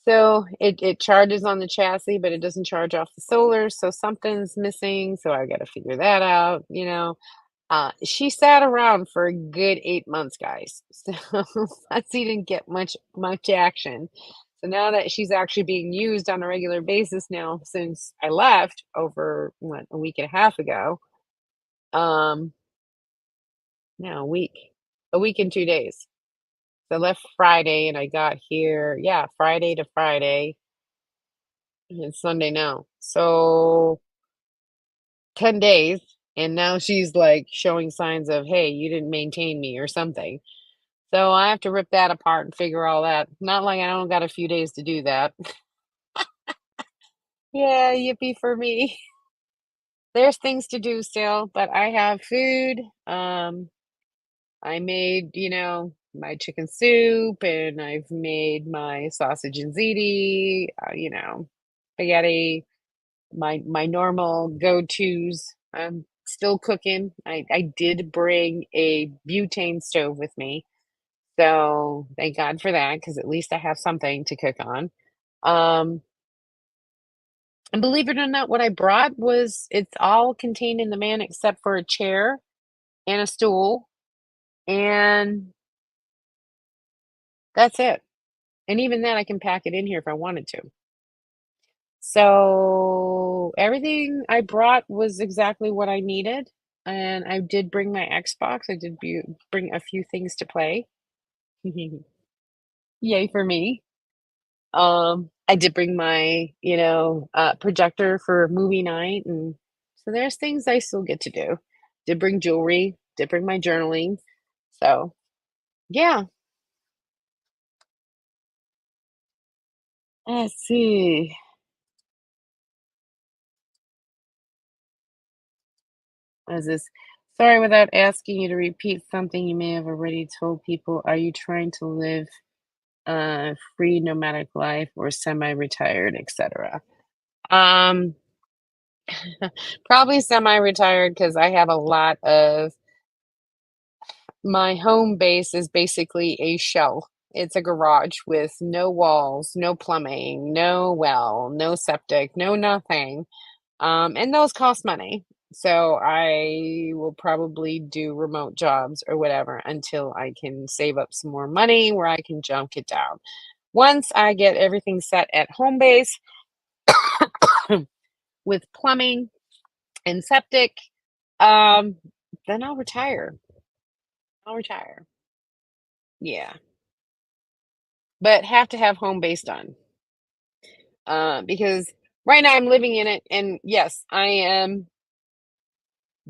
Speaker 1: So it charges on the chassis, but it doesn't charge off the solar. So something's missing. So I got to figure that out. She sat around for a good 8 months, guys. So Fussy didn't get much action. So now that she's actually being used on a regular basis now since I left over what, a week and a half ago. Um, no, a week and 2 days. So I left Friday and I got here, yeah, Friday to Friday, and it's Sunday now. So 10 days. And now she's like showing signs of, hey, you didn't maintain me or something. So I have to rip that apart and figure all that. Not like I don't got a few days to do that. Yeah, yippee for me. There's things to do still, but I have food. I made, my chicken soup and I've made my sausage and ziti, spaghetti, my normal go-tos. I'm still cooking. I did bring a butane stove with me. So thank God for that, because at least I have something to cook on. Um, and believe it or not, what I brought it's all contained in the van except for a chair and a stool, and that's it. And even that, I can pack it in here if I wanted to. So everything I brought was exactly what I needed. And I did bring my Xbox. I did bring a few things to play. Yay for me. I did bring my, projector for movie night, and so there's things I still get to do. Did bring jewelry, did bring my journaling. So, yeah. Let's see. What is this? Sorry, without asking you to repeat something you may have already told people. Are you trying to live a free nomadic life or semi-retired, etc.? Um, Probably semi-retired because I have a lot of my home base is basically a shell. It's a garage with no walls, no plumbing, no well, no septic, no nothing. And those cost money. So I will probably do remote jobs or whatever until I can save up some more money where I can junk it down. Once I get everything set at home base with plumbing and septic, um, then I'll retire. I'll retire. Yeah. But have to have home base done. Because right now I'm living in it, and yes, I am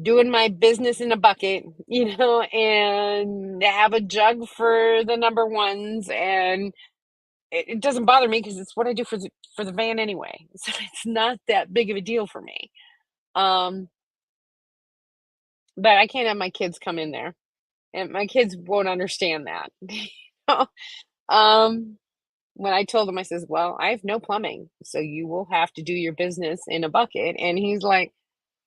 Speaker 1: doing my business in a bucket, and have a jug for the number ones, and it doesn't bother me because it's what I do for the van anyway. So it's not that big of a deal for me. Um, but I can't have my kids come in there, and my kids won't understand that. um, when I told him, I says, "Well, I have no plumbing, so you will have to do your business in a bucket." And he's like,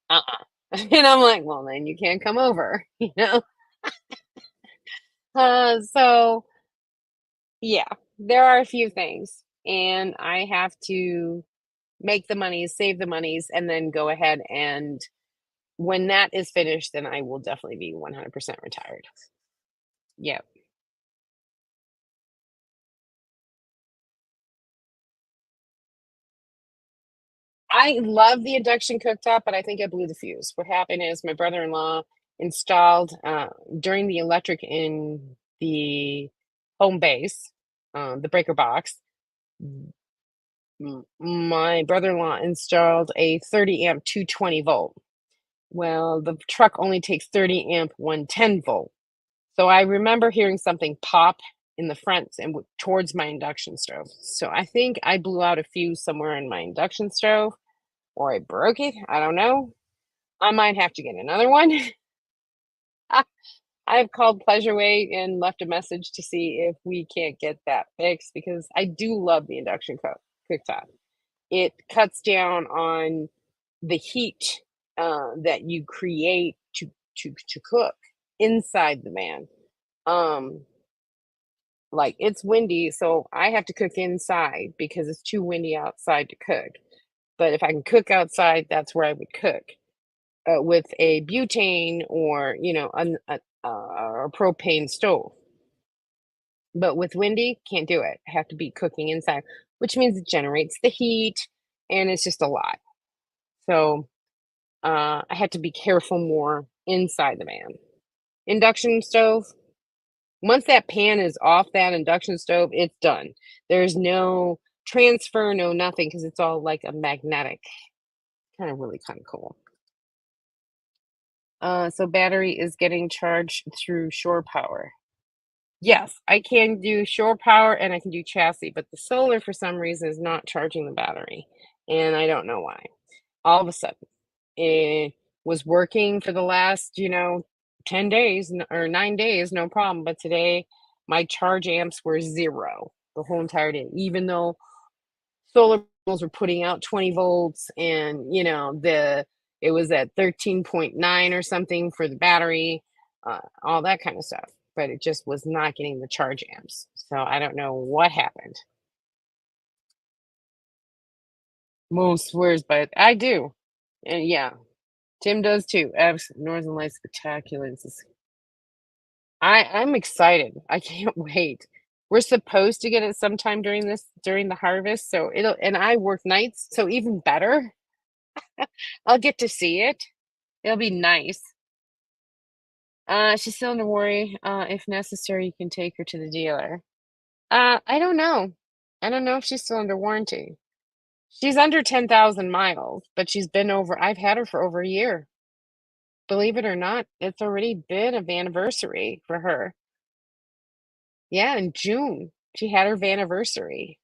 Speaker 1: "Uh-uh." And I'm like, "Well, then you can't come over, you know?" So yeah, there are a few things, and I have to make the monies, save the monies, and then go ahead and when that is finished, then I will definitely be 100% retired. Yeah. I love the induction cooktop, but I think I blew the fuse. What happened is my brother-in-law installed during the electric in the home base, the breaker box. My brother-in-law installed a 30 amp 220 volt. Well, the truck only takes 30 amp 110 volt. So I remember hearing something pop in the front and towards my induction stove. So I think I blew out a fuse somewhere in my induction stove or I broke it. I don't know. I might have to get another one. I've called Pleasureway and left a message to see if we can't get that fixed because I do love the induction cooktop. It cuts down on the heat that you create to cook inside the van. Um, like it's windy, so I have to cook inside because it's too windy outside to cook. But if I can cook outside, that's where I would cook with a butane or a propane stove. But with windy, can't do it. I have to be cooking inside, which means it generates the heat, and it's just a lot. So I had to be careful more inside the van. Induction stove, once that pan is off that induction stove, it's done. There's no transfer, no nothing, because it's all like a magnetic. Kind of really kind of cool. So battery is getting charged through shore power. Yes, I can do shore power and I can do chassis, but the solar for some reason is not charging the battery, and I don't know why. All of a sudden, it was working for the last, 10 days or 9 days, no problem. But today, my charge amps were zero the whole entire day, even though solar panels were putting out 20 volts and, it was at 13.9 or something for the battery, all that kind of stuff. But it just was not getting the charge amps. So I don't know what happened. Most swears, but I do. And yeah, Tim does too. Northern Lights Spectacular. I'm excited. I can't wait. We're supposed to get it sometime during the harvest, so it'll and I work nights, so even better. I'll get to see it. It'll be nice. She's still in a worry. If necessary, you can take her to the dealer. I don't know. I don't know if she's still under warranty. She's under 10,000 miles, but I've had her for over a year. Believe it or not, it's already been a anniversary for her. Yeah, in June, she had her anniversary.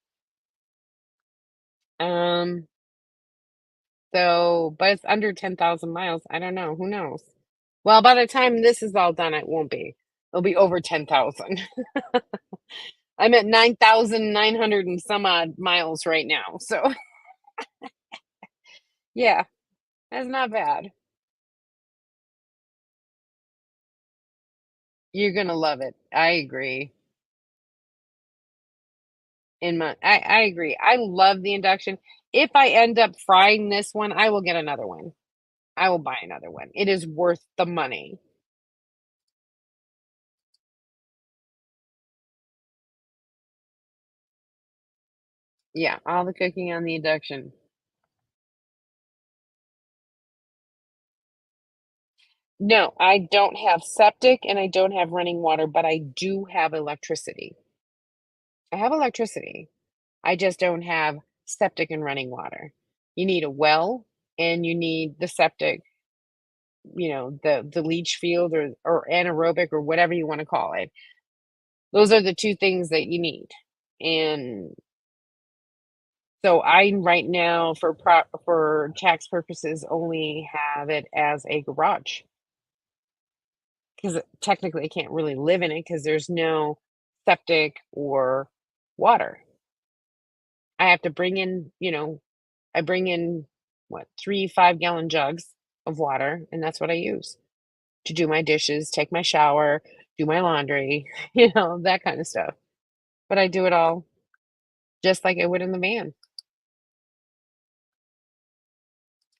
Speaker 1: Um, but it's under 10,000 miles. I don't know. Who knows? Well, by the time this is all done, it won't be. It'll be over 10,000. I'm at 9,900 and some odd miles right now. So, yeah, that's not bad. You're gonna love it. I agree. I agree. I love the induction. If I end up frying this one, I will get another one. I will buy another one. It is worth the money. Yeah, all the cooking on the induction. No, I don't have septic and I don't have running water, but I do have electricity. I have electricity. I just don't have septic and running water. You need a well and you need the septic, the leach field or anaerobic or whatever you want to call it. Those are the two things that you need. And so I right now for tax purposes only have it as a garage because technically I can't really live in it because there's no septic or water. I have to bring in, I bring in what, 3 5-gallon jugs of water, and that's what I use to do my dishes, take my shower, do my laundry, that kind of stuff. But I do it all just like I would in the van.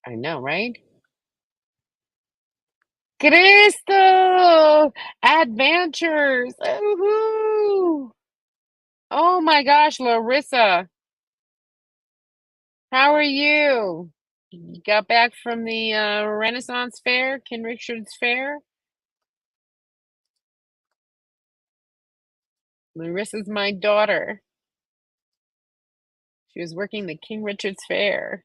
Speaker 1: I know, right? Cristo! Adventures! Woohoo! Oh my gosh, Larissa, how are you? You got back from the Renaissance Fair, King Richard's Fair? Larissa's my daughter. She was working the King Richard's Fair.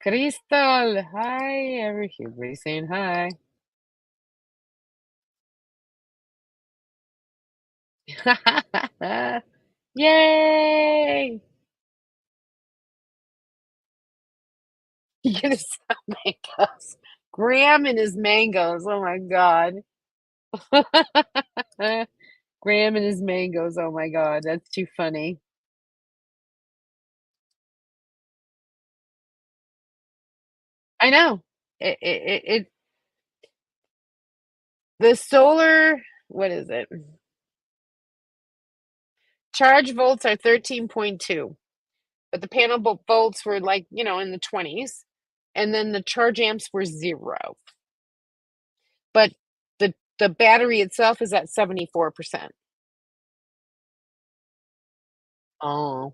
Speaker 1: Crystal, hi, everybody saying hi. Yay! You're gonna sell mangoes. Graham and his mangoes. Oh my God. Graham and his mangoes. Oh my God, that's too funny. I know. It the solar, what is it? Charge volts are 13.2, but the panel volts were like, in the 20s. And then the charge amps were 0. But the battery itself is at 74%. Oh,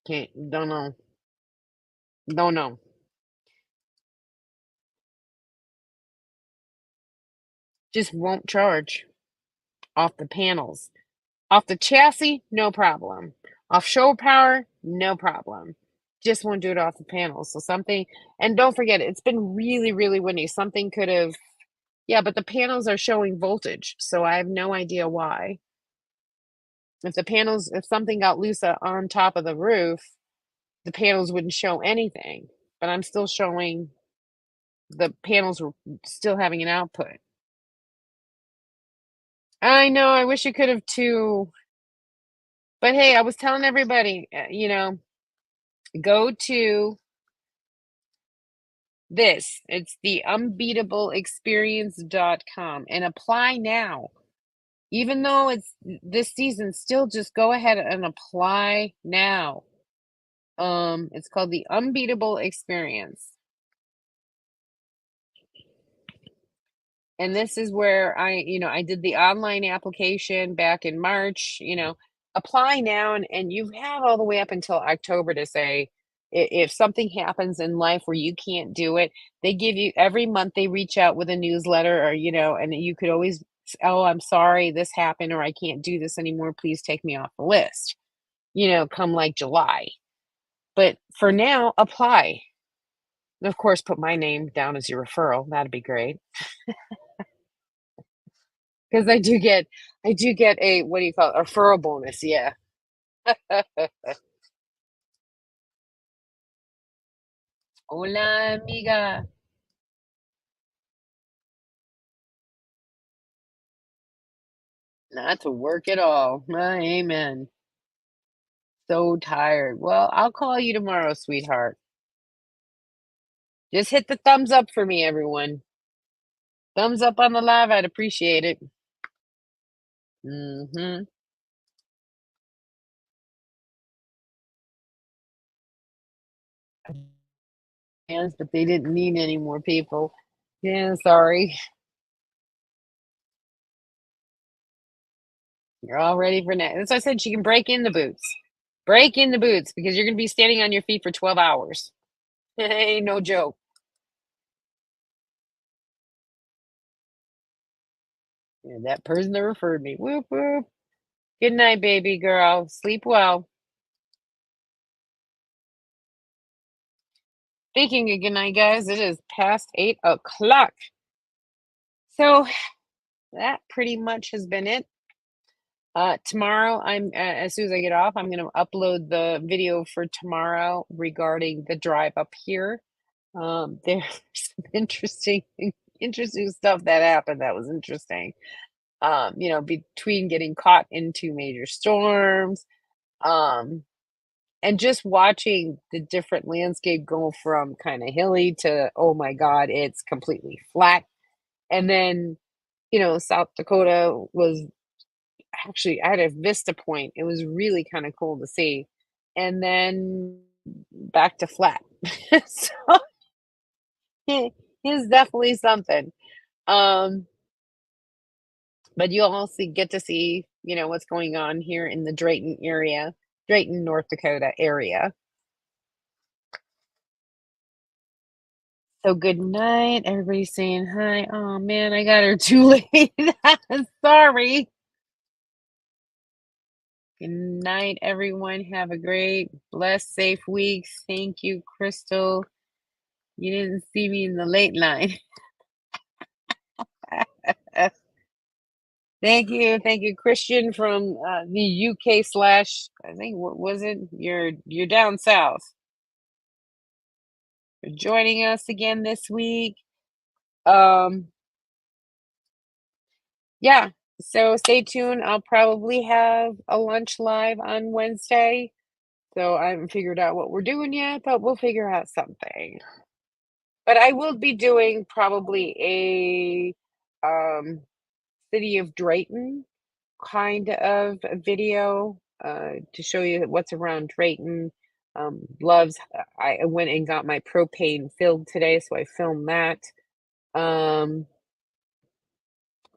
Speaker 1: can't don't know. Don't know. Just won't charge off the panels. Off the chassis, no problem. Off shore power, no problem. Just won't do it off the panels. So something, and don't forget, it's been really, really windy. Something could have, yeah, but the panels are showing voltage, so I have no idea why. If something got loose on top of the roof, the panels wouldn't show anything. But I'm still showing the panels were still having an output. I know, I wish you could have too. But hey, I was telling everybody, go to this. It's the unbeatableexperience.com and apply now. Even though it's this season, still just go ahead and apply now. It's called the Unbeatable Experience. And this is where I did the online application back in March, apply now and you have all the way up until October to say if something happens in life where you can't do it, they give you every month they reach out with a newsletter or and you could always oh, I'm sorry this happened or I can't do this anymore, please take me off the list. Come like July. But for now, apply. And of course, put my name down as your referral. That'd be great. Because I do get a what do you call it? A referral bonus, yeah. Hola, amiga. Not to work at all. Amen. So tired. Well, I'll call you tomorrow, sweetheart. Just hit the thumbs up for me, everyone. Thumbs up on the live, I'd appreciate it. Mhm. Yes, but they didn't need any more people. Yeah, sorry. You're all ready for next. That's why I said she can break in the boots. Break in the boots because you're gonna be standing on your feet for 12 hours. Hey, no joke. Yeah, that person that referred me. Whoop whoop. Good night, baby girl. Sleep well. Speaking of good night, guys, it is past 8 o'clock. So that pretty much has been it. Tomorrow, as soon as I get off, I'm going to upload the video for tomorrow regarding the drive up here. There's some interesting stuff that happened. That was interesting. Between getting caught in 2 major storms, um, and just watching the different landscape go from kind of hilly to oh my god, it's completely flat. And then, South Dakota was actually I had a vista point. It was really kind of cool to see. And then back to flat. So Is definitely something. Um, but you'll also get to see, what's going on here in the Drayton area, Drayton, North Dakota area. So good night. Everybody's saying hi. Oh man, I got her too late. Sorry. Good night, everyone. Have a great, blessed, safe week. Thank you, Crystal. You didn't see me in the late line. Thank you, Christian from the UK slash. I think what was it? You're down south for joining us again this week. Um, yeah. So stay tuned. I'll probably have a lunch live on Wednesday. So I haven't figured out what we're doing yet, but we'll figure out something. But I will be doing probably a city of Drayton kind of a video to show you what's around Drayton. Loves. I went and got my propane filled today, so I filmed that. Um,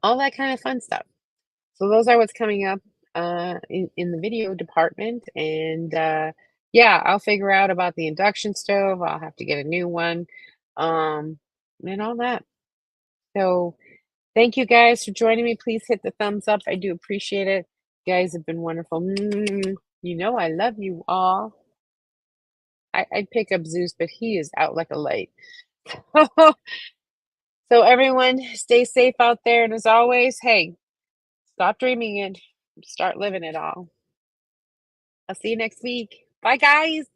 Speaker 1: all that kind of fun stuff. So those are what's coming up in the video department, and yeah, I'll figure out about the induction stove. I'll have to get a new one, um, and all that. So thank you guys for joining me. Please hit the thumbs up. I do appreciate it. You guys have been wonderful. You know I love you all. I'd pick up Zeus, but he is out like a light. So everyone, stay safe out there, and as always, hey, stop dreaming it, start living it all. I'll see you next week. Bye, guys.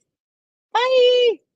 Speaker 1: Bye.